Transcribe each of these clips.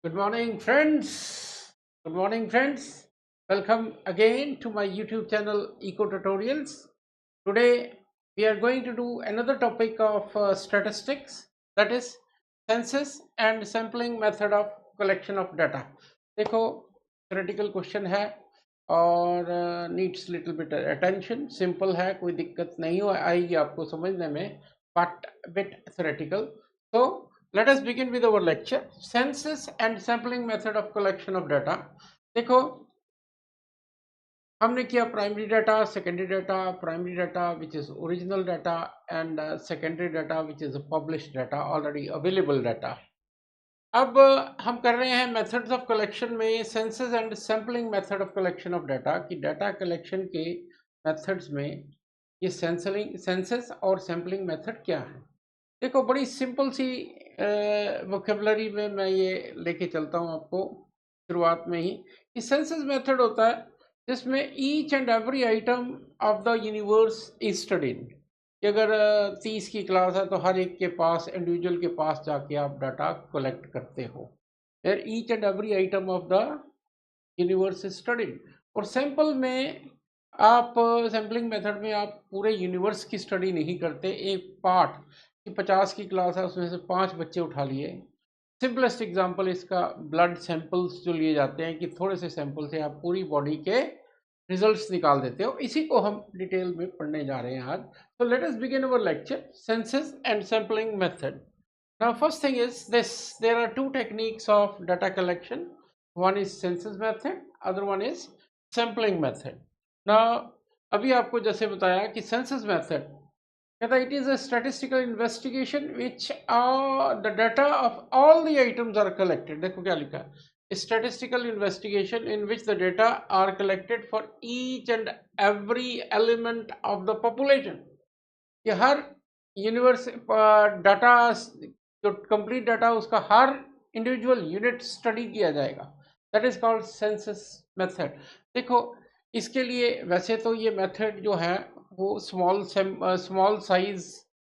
Good morning, friends. Good morning, friends. Welcome again to my YouTube channel Eco Tutorials. Today, we are going to do another topic of statistics, that is census and sampling method of collection of data. देखो, theoretical question है और needs little bit attention. Simple है, कोई दिक्कत नहीं आएगी आपको समझने में, but bit theoretical. So, let us begin with our lecture. Census and sampling method of collection of data. देखो, हमने किया primary data, secondary data, primary data which is original data and secondary data which is published data, already available data. अब हम कर रहे हैं methods of collection में census and sampling method of collection of data कि data collection के methods में ये सेंसस और सैम्पलिंग मेथड क्या है. देखो, बड़ी सिंपल सी वोकेबलरी में मैं ये लेके चलता हूँ आपको शुरुआत में ही कि सेंसस मेथड होता है जिसमें each and every item of the universe is studied. कि अगर 30 की क्लास है तो हर एक के पास, इंडिविजुअल के पास जाके आप डाटा कलेक्ट करते हो. फिर each and every item of the universe is studied. और सैंपल में आप, सैम्पलिंग मेथड में आप पूरे यूनिवर्स की स्टडी नहीं करते, एक पार्ट कि 50 की क्लास है उसमें से 5 बच्चे उठा लिए. सिंपलेस्ट एग्जांपल इसका ब्लड सैंपल्स जो लिए जाते हैं कि थोड़े से सैंपल से आप पूरी बॉडी के रिजल्ट्स निकाल देते हो. इसी को हम डिटेल में पढ़ने जा रहे हैं आज. So let us begin our lecture, census and sampling method. Now first thing is this, there are two techniques of data collection. One is census method, other one is sampling method. Now अभी आपको जैसे बताया कि census method कहता it is a statistical investigation which the data of all the items are collected. देखो क्या लिखा है, statistical investigation in which the data are collected for each and every element of the population. कि हर universe data, जो complete data उसका हर individual unit study किया जाएगा. That is called census method. देखो, इसके लिए वैसे तो ये मेथड जो है वो स्मॉल साइज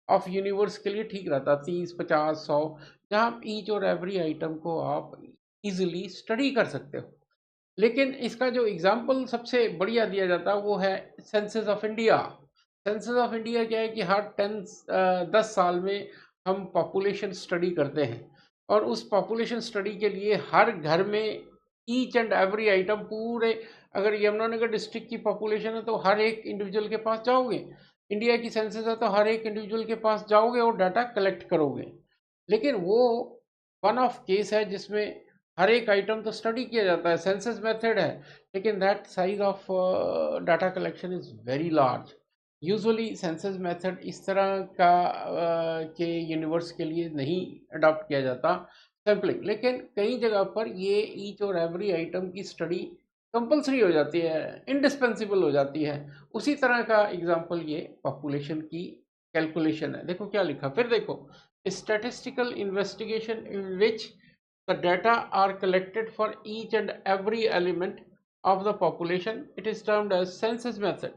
ऑफ यूनिवर्स के लिए ठीक रहता, 30, 50, 100, जहाँ ईच और एवरी आइटम को आप इजीली स्टडी कर सकते हो. लेकिन इसका जो एग्जांपल सबसे बढ़िया दिया जाता है वो है census of India. Census of India क्या है कि हर 10 साल में हम पॉपुलेशन स्टडी करते हैं और उस पॉपुलेशन स्टडी के लिए हर घर में ईच एंड एवरी आइटम पूरे, अगर यमुनानगर डिस्ट्रिक्ट की पॉपुलेशन है तो हर एक इंडिविजुअल के पास जाओगे, इंडिया की सेंसस है तो हर एक इंडिविजुअल के पास जाओगे और डाटा कलेक्ट करोगे. लेकिन वो वन ऑफ केस है जिसमें हर एक आइटम तो स्टडी किया जाता है, सेंसस मेथड है, लेकिन that size of data collection is very large. Usually census method इस तरह का के यूनिवर्स के लिए नहीं अडॉप्ट किया जाता सैम्पलिंग. लेकिन कई जगह पर ये ईच और एवरी आइटम की स्टडी कंपलसरी हो जाती है, इंडिस्पेंसिबल हो जाती है. उसी तरह का एग्जांपल ये पॉपुलेशन की कैलकुलेशन है. देखो क्या लिखा, फिर देखो, statistical investigation in which the data are collected for each and every element of the population, it is termed as census method.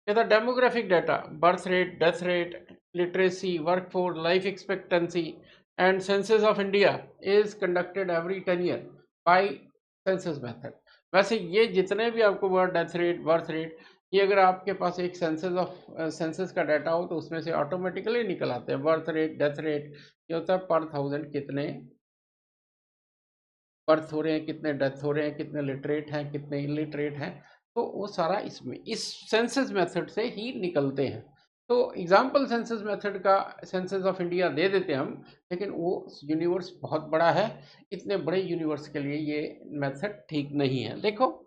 The demographic data, birth rate, death rate, literacy, workforce, life expectancy and census of India is conducted every 10 years by census method. वैसे ये जितने भी आपको word, death rate, birth rate, ये अगर आपके पास एक census का डाटा हो तो उसमें से ऑटोमेटिकली निकल आते हैं. बर्थ रेट, डेथ रेट, ये होता है पर 1000 कितने बर्थ हो रहे हैं, कितने डेथ हो रहे हैं, कितने लिटरेट हैं, कितने इलिटरेट हैं. तो वो सारा इसमें इस सेंसस मेथड से ही निकलते हैं. तो एग्जाम्पल सेंसस मेथड का सेंसस ऑफ इंडिया दे देते हैं हम, लेकिन वो यूनिवर्स बहुत बड़ा है, इतने बड़े यूनिवर्स के लिए ये मेथड ठीक नहीं है. देखो,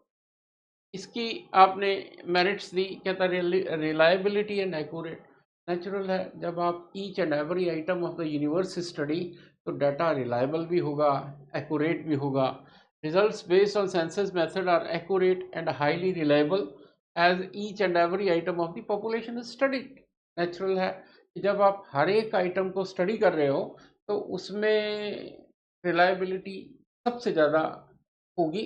इसकी आपने मेरिट्स दी, कहता रिलायबिलिटी एंड एक्यूरेट. नेचुरल है, जब आप each and every item of the universe study तो डाटा रिलायबल भी होगा, एक्यूरेट भी होगा. Results based on census method are accurate and highly reliable as each and every item of the population is studied. Natural है कि जब आप हर एक आइटम को स्टडी कर रहे हो तो उसमें रिलायबिलिटी सबसे ज़्यादा होगी.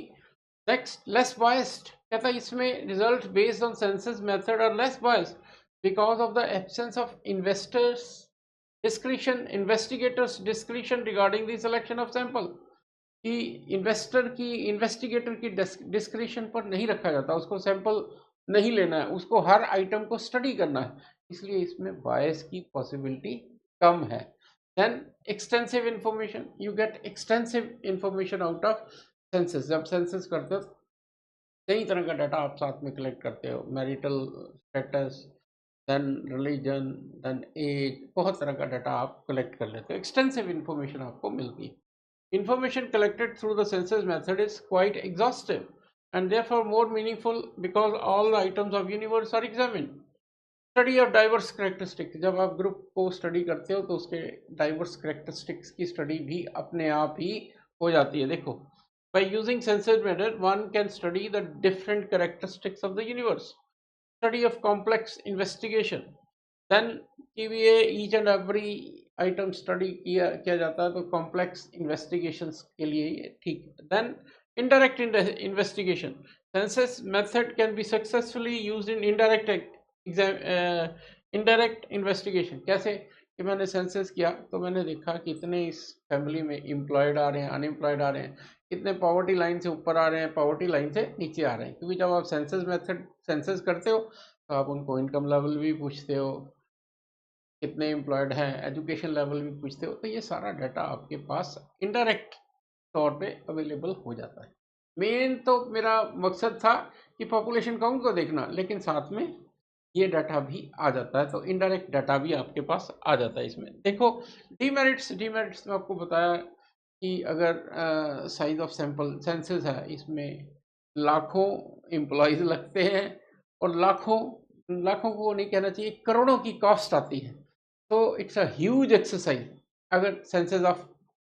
Next, less biased. कहता है इसमें result based on census method are less biased because of the absence of investigators discretion regarding the selection of sample. कि इन्वेस्टिगेटर की डिस्क्रिप्शन पर नहीं रखा जाता, उसको सैंपल नहीं लेना है, उसको हर आइटम को स्टडी करना है, इसलिए इसमें बायस की पॉसिबिलिटी कम है। Then extensive information, you get extensive information out of census. जब सेंसस करते हो कई तरह का डाटा आप साथ में कलेक्ट करते हो, marital status, then religion, then age, बहुत तरह का डाटा आप कलेक्ट कर लेते हो, एक्सटेंसिव इंफॉर्मेशन आपको मिलती है। Information collected through the census method is quite exhaustive and therefore more meaningful because all the items of universe are examined. Study of diverse characteristics, जब आप ग्रुप को स्टडी करते हो तो उसके डाइवर्स कैरेक्टरिस्टिक्स की स्टडी भी अपने आप ही हो जाती है। देखो, by using census method one can study the different characteristics of the universe, study of complex investigation, then कि भी ये each and every item study किया जाता है तो कॉम्प्लेक्स इन्वेस्टिगेशंस के लिए ये ठीक है। Then indirect investigation, census method can be successfully used in indirect investigation. कैसे कि मैंने सेंसस किया तो मैंने देखा कितने इस फैमिली में एम्प्लॉयड आ रहे हैं, अनएम्प्लॉयड आ रहे हैं, कितने पॉवर्टी लाइन से ऊपर आ रहे हैं, पॉवर्टी लाइन से नीचे आ रहे हैं। क्योंकि जब आप सेंसस करते हो तो आप उनको इनकम लेवल भी पूछते हो, कितने एम्प्लॉयड हैं, एजुकेशन लेवल भी पूछते हो, तो ये सारा डाटा आपके पास इनडायरेक्ट तौर पे अवेलेबल हो जाता है। मेन तो मेरा मकसद था कि पॉपुलेशन काउंट को देखना, लेकिन साथ में ये डाटा भी आ जाता है, तो इनडायरेक्ट डाटा भी आपके पास आ जाता है इसमें। देखो, डीमेरिट्स में आपको बताया कि अगर साइज ऑफ सैंपल सेंसस है, इसमें लाखों एम्प्लॉयज लगते हैं और लाखों लाखों को नहीं कहना चाहिए, करोड़ों की कॉस्ट आती है। तो इट्स अ ह्यूज एक्सरसाइज अगर सेंसस ऑफ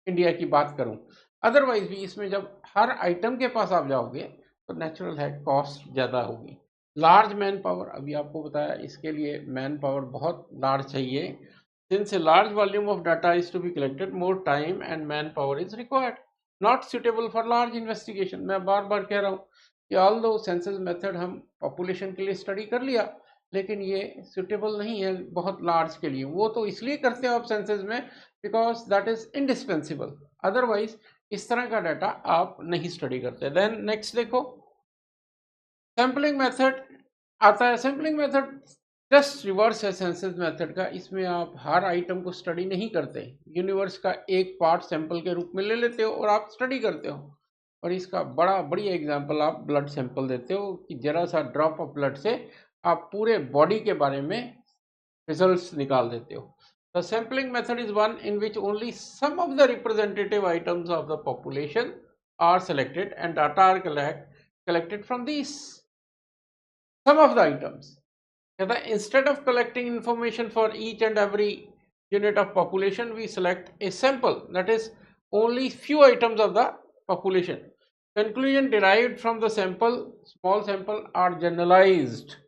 इंडिया की बात करूं। अदरवाइज भी इसमें जब हर आइटम के पास आप जाओगे तो नेचुरल है कॉस्ट ज़्यादा होगी। लार्ज मैन पावर, अभी आपको बताया, इसके लिए मैन पावर बहुत लार्ज चाहिए। Since a large volume of data is to be collected, more time and manpower is required, not suitable for large investigation. मैं बार बार कह रहा हूँ कि ऑल दो सेंसस मेथड हम पॉपुलेशन के लिए स्टडी कर लिया, लेकिन ये सुटेबल नहीं है बहुत लार्ज के लिए। वो तो इसलिए करते हो आप सेंसस में because that is indispensable, otherwise इस तरह का डाटा आप नहीं स्टडी करते। देन नेक्स्ट देखो, सैम्पलिंग मेथड आता है। सैम्पलिंग मेथड जस्ट रिवर्स है सेंसस मेथड का। इसमें आप हर आइटम को स्टडी नहीं करते, यूनिवर्स का एक पार्ट सैंपल के रूप में ले लेते हो और आप स्टडी करते हो। और इसका बढ़िया एग्जांपल आप ब्लड सैंपल देते हो कि जरा सा ड्रॉप ऑफ ब्लड से आप पूरे बॉडी के बारे में रिजल्ट्स निकाल देते हो। The sampling method is one in which only some of the representative items of the population are selected and data are collected from these some of the items. Instead of collecting information for each and every unit of population, we select a sample, that is only few items of the population. Conclusion derived from the sample, small sample, are generalized.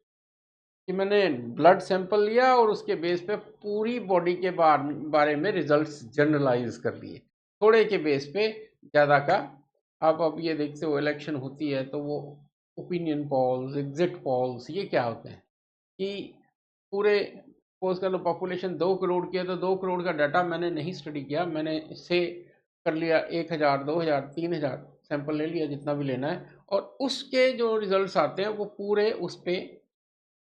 कि मैंने blood sample लिया और उसके base पे पूरी body के बारे में रिजल्ट्स जनरलाइज कर लिए, थोड़े के बेस पे ज़्यादा का। आप अब ये देखते हो इलेक्शन होती है तो वो ओपिनियन पॉल्स, एग्जिट पॉल्स, ये क्या होते हैं कि पूरे सपोज कर लो पॉपुलेशन 2 करोड़ की है तो 2 करोड़ का डाटा मैंने नहीं स्टडी किया, मैंने इससे कर लिया 1000, 2000, 3000 सैंपल ले लिया, जितना भी लेना है, और उसके जो रिजल्ट्स आते हैं वो पूरे उस पर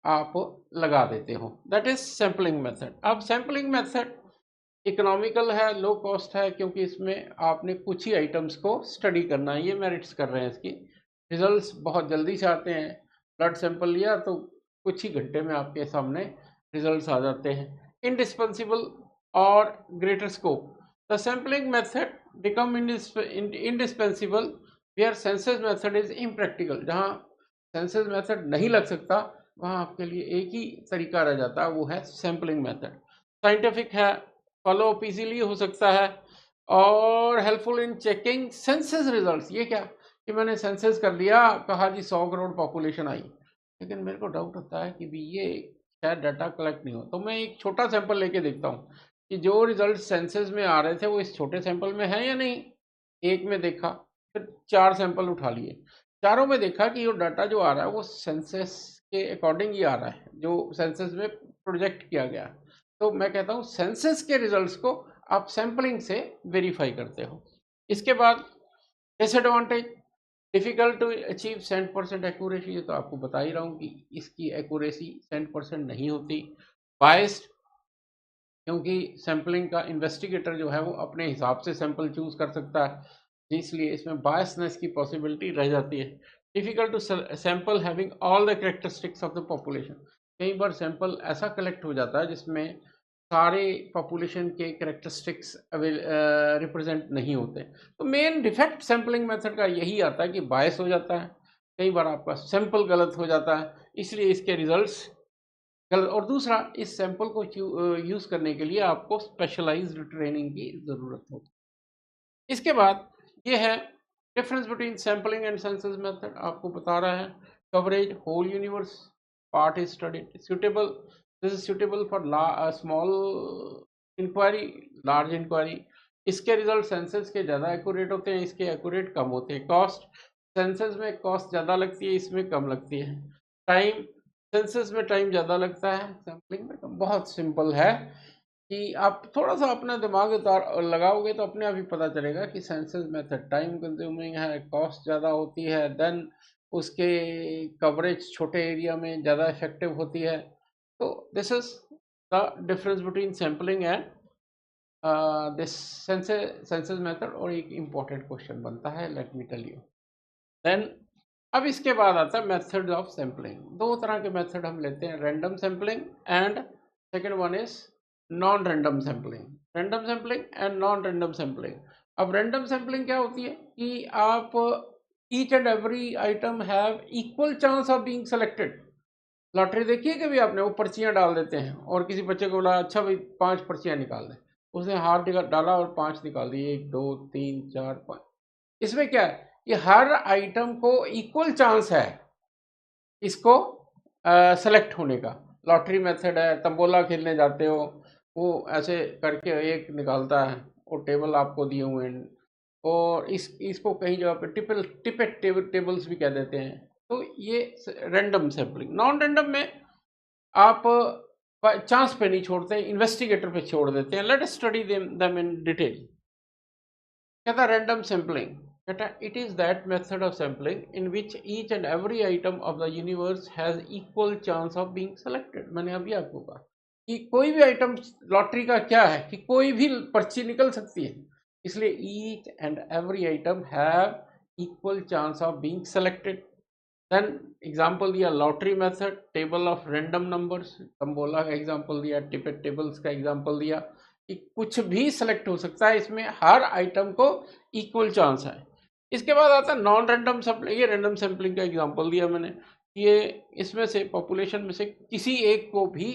आप लगा देते हो। That is sampling method. अब सैम्पलिंग मेथड इकोनॉमिकल है, लो कॉस्ट है, क्योंकि इसमें आपने कुछ ही आइटम्स को स्टडी करना है। ये मेरिट्स कर रहे हैं इसकी। रिजल्ट्स बहुत जल्दी से आते हैं, ब्लड सैंपल लिया तो कुछ ही घंटे में आपके सामने रिजल्ट्स आ जाते हैं। इंडिस्पेंसिबल और greater scope, the sampling method become indispensable where census method is impractical. जहाँ सेंसस मेथड नहीं लग सकता वहाँ आपके लिए एक ही तरीका रह जाता है, वो है सैम्पलिंग मेथड। साइंटिफिक है, फॉलो अप इजीली हो सकता है और helpful in checking census results. ये क्या कि मैंने सेंसस कर लिया, कहा जी 100 करोड़ पॉपुलेशन आई, लेकिन मेरे को डाउट होता है कि भी ये शायद डाटा कलेक्ट नहीं हो, तो मैं एक छोटा सैंपल लेके देखता हूँ कि जो रिजल्ट सेंसस में आ रहे थे वो इस छोटे सैंपल में है या नहीं। एक में देखा, फिर 4 सैंपल उठा लिए, चारों में देखा कि वो डाटा जो आ रहा है वो सेंसस के अकॉर्डिंग ही आ रहा है, जो सेंसस में प्रोजेक्ट किया गया। तो मैं कहता हूँ सेंसस के रिजल्ट्स को आप सैम्पलिंग से वेरीफाई करते हो। इसके बाद disadvantage, difficult to achieve 100% accuracy, ये तो आपको बता ही रहा हूँ कि इसकी एक्यूरेसी 100% नहीं होती। बायस्ड, क्योंकि सैम्पलिंग का इन्वेस्टिगेटर जो है वो अपने हिसाब से सैंपल चूज कर सकता है, इसलिए इसमें बायसनेस की पॉसिबिलिटी रह जाती है। Difficult to sample having all the characteristics of the population, कई बार सैंपल ऐसा कलेक्ट हो जाता है जिसमें सारे पॉपुलेशन के कैरेक्टरिस्टिक्स रिप्रेजेंट नहीं होते। तो मेन डिफेक्ट सैम्पलिंग मेथड का यही आता है कि बायस हो जाता है, कई बार आपका सैंपल गलत हो जाता है, इसलिए इसके रिजल्ट्स गलत। और दूसरा, इस सैंपल को यूज करने के लिए आपको स्पेशलाइज्ड ट्रेनिंग की जरूरत होती है। इसके बाद ये है difference between sampling and census method, आपको बता रहा है। Coverage, whole universe, part is studied, suitable, this is suitable for small inquiry, large inquiry. इसके रिजल्ट सेंसस के ज़्यादा एक्यूरेट होते हैं, इसके एक्यूरेट कम होते हैं। कॉस्ट, सेंसस में कॉस्ट ज़्यादा लगती है, इसमें कम लगती है। टाइम, सेंसस में टाइम ज़्यादा लगता है, सैम्पलिंग में कम। बहुत सिंपल है कि आप थोड़ा सा अपना दिमाग उतार लगाओगे तो अपने आप ही पता चलेगा कि सेंसस मेथड टाइम कंज्यूमिंग है, कॉस्ट ज़्यादा होती है, देन उसके कवरेज छोटे एरिया में ज़्यादा इफेक्टिव होती है। तो this is the difference between sampling and this census method. और एक इम्पॉर्टेंट क्वेश्चन बनता है, let me tell you. Then अब इसके बाद आता है मेथड ऑफ सैम्पलिंग। दो तरह के मेथड हम लेते हैं, random sampling and second one is non random sampling. Random sampling and non random sampling. अब रैंडम सैम्पलिंग क्या होती है कि आप each and every item have equal chance of being selected. Lottery देखी है कभी आपने? वो पर्चियां डाल देते हैं और किसी बच्चे को बोला अच्छा भाई 5 पर्चियां निकाल दे, उसने हाथ डाला और 5 निकाल दिए, 1 2 3 4 5। इसमें क्या है कि हर आइटम को इक्वल चांस है इसको सेलेक्ट होने का। लॉटरी मेथड है, तंबोला खेलने जाते हो, वो ऐसे करके एक निकालता है, वो टेबल आपको दिए हुए हैं, और इसको कहीं जगह पे टिपेट टेबल्स भी कह देते हैं। तो ये रैंडम सैम्पलिंग। नॉन रैंडम में आप चांस पे नहीं छोड़ते, इन्वेस्टिगेटर पे छोड़ देते हैं। Let us study them in detail. कहता रैंडम सैम्पलिंग, कहता it is that method of sampling in which each and every item of the universe has equal chance of being selected. मैंने अभी आपको कहा कि कोई भी आइटम, लॉटरी का क्या है कि कोई भी पर्ची निकल सकती है, इसलिए each and every item have equal chance of being selected. Then example दिया lottery method, table of random numbers, tambola का एग्जाम्पल दिया, टिपेट टेबल्स का एग्जाम्पल दिया कि कुछ भी सेलेक्ट हो सकता है, इसमें हर आइटम को इक्वल चांस है। इसके बाद आता है नॉन रैंडम सैम्पलिंग। ये रैंडम सैम्पलिंग का एग्जाम्पल दिया मैंने, ये इसमें से पॉपुलेशन में से किसी एक को भी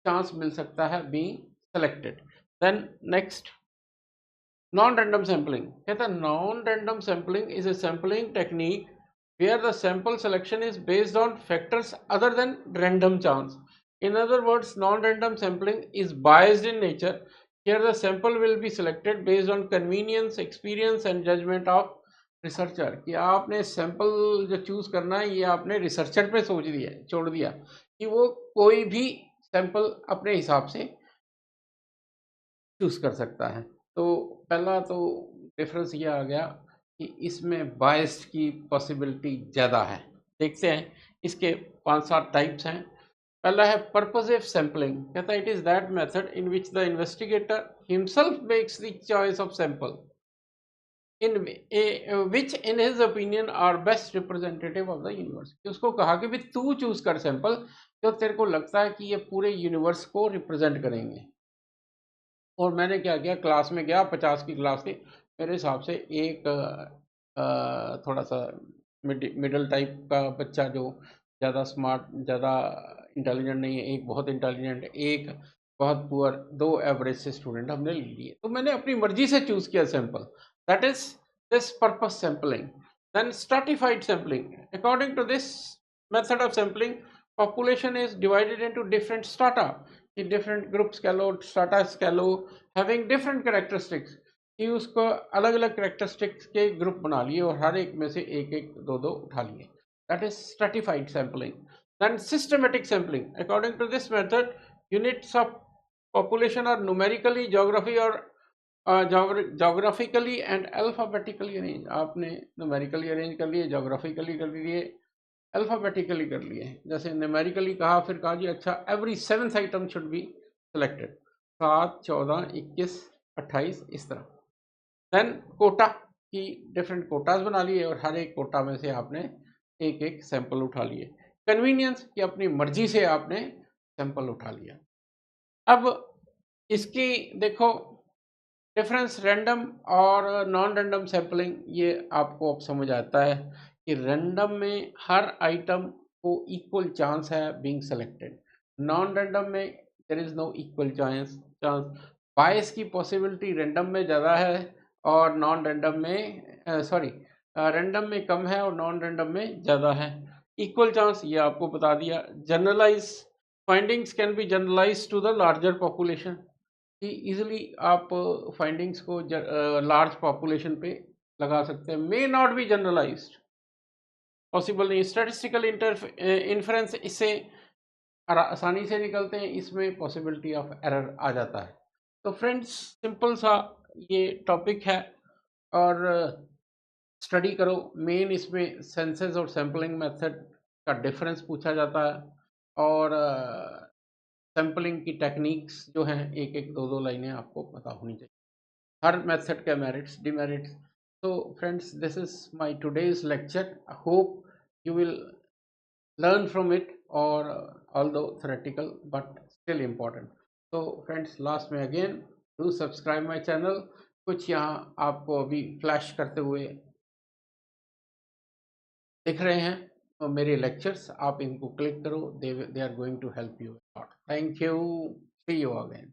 चांस मिल सकता है being selected. Then next, non random sampling. कहता है non random sampling is a sampling technique where the sample selection is based on factors other than random chance. In other words, non-random sampling is biased in nature. Here the sample will be selected based on convenience, experience and judgment of researcher. कि आपने sample जो choose करना है ये आपने researcher पे सोच दिया, छोड़ दिया कि वो कोई भी सैंपल अपने हिसाब से चूज कर सकता है। तो पहला तो डिफरेंस ये आ गया कि इसमें बायस की पॉसिबिलिटी ज़्यादा है। देखते हैं इसके 5-7 टाइप्स हैं। पहला है पर्पसिव सैम्पलिंग। कहता है it is that method in which the investigator himself makes the choice of sample in which in his opinion are best representative of the universe. उसको कहा कि भी तू चूज कर सैंपल जो तेरे को लगता है कि ये पूरे यूनिवर्स को रिप्रेजेंट करेंगे। और मैंने क्या किया, क्लास में गया, 50 की क्लास थी, मेरे हिसाब से एक थोड़ा सा मिडल टाइप का बच्चा जो ज़्यादा स्मार्ट, ज़्यादा इंटेलिजेंट नहीं है, एक बहुत इंटेलिजेंट, एक बहुत पुअर, 2 एवरेज से स्टूडेंट हमने ले लिए। तो मैंने अपनी मर्जी से चूज़ किया sample, that is this purpose sampling. Then stratified sampling. According to this method of sampling, population is divided into different strata, कि different groups कह लो, stratas कह लो, having different characteristics, कि उसको अलग अलग characteristics के ग्रुप बना लिए और हर एक में से एक एक दो दो उठा लिए। That is stratified sampling. Then systematic sampling. According to this method, units of population are numerically, geography or geographically and alphabetically arrange, आपने न्यूमेरिकली अरेंज कर लिए, जोग्राफिकली कर लिए, अल्फ़ाबेटिकली कर लिए। जैसे न्यूमेरिकली कहा, फिर कहा जी अच्छा every seventh item should be selected, 7, 14, 21, 28 इस तरह। देन कोटा की डिफरेंट कोटाज बना लिए और हर एक कोटा में से आपने एक एक सैंपल उठा लिए। कन्वीनियंस कि अपनी मर्जी से आपने सैंपल उठा लिया। अब इसकी देखो डिफरेंस रैंडम और नॉन रैंडम सैम्पलिंग, ये आपको अब समझ आता है कि रैंडम में हर आइटम को इक्वल चांस है बीइंग सेलेक्टेड, नॉन रैंडम में there is no equal chance. Bias की पॉसिबिलिटी रैंडम में ज़्यादा है और नॉन रैंडम में सॉरी रैंडम में कम है और नॉन रैंडम में ज़्यादा है। इक्वल चांस ये आपको बता दिया। Generalize findings can be generalize to the larger population, कि इजीली आप फाइंडिंग्स को लार्ज पॉपुलेशन पे लगा सकते हैं। May not be generalized, possible नहीं। स्टैटिस्टिकल इन्फ्रेंस इससे आसानी से निकलते हैं, इसमें पॉसिबिलिटी ऑफ एरर आ जाता है। तो फ्रेंड्स सिंपल सा ये टॉपिक है और स्टडी करो। मेन इसमें सेंसस और सैम्पलिंग मेथड का डिफरेंस पूछा जाता है और सैम्पलिंग की टेक्निक्स जो हैं एक एक दो दो लाइनें आपको पता होनी चाहिए, हर मेथड के merits demerits. So friends, this is my today's lecture. I hope you will learn from it, or although theoretical but still important. So friends, last में again do subscribe my channel। कुछ यहाँ आपको अभी flash करते हुए दिख रहे हैं तो मेरे लेक्चर्स, आप इनको क्लिक करो, they are going to help you lot. Thank you, see you again.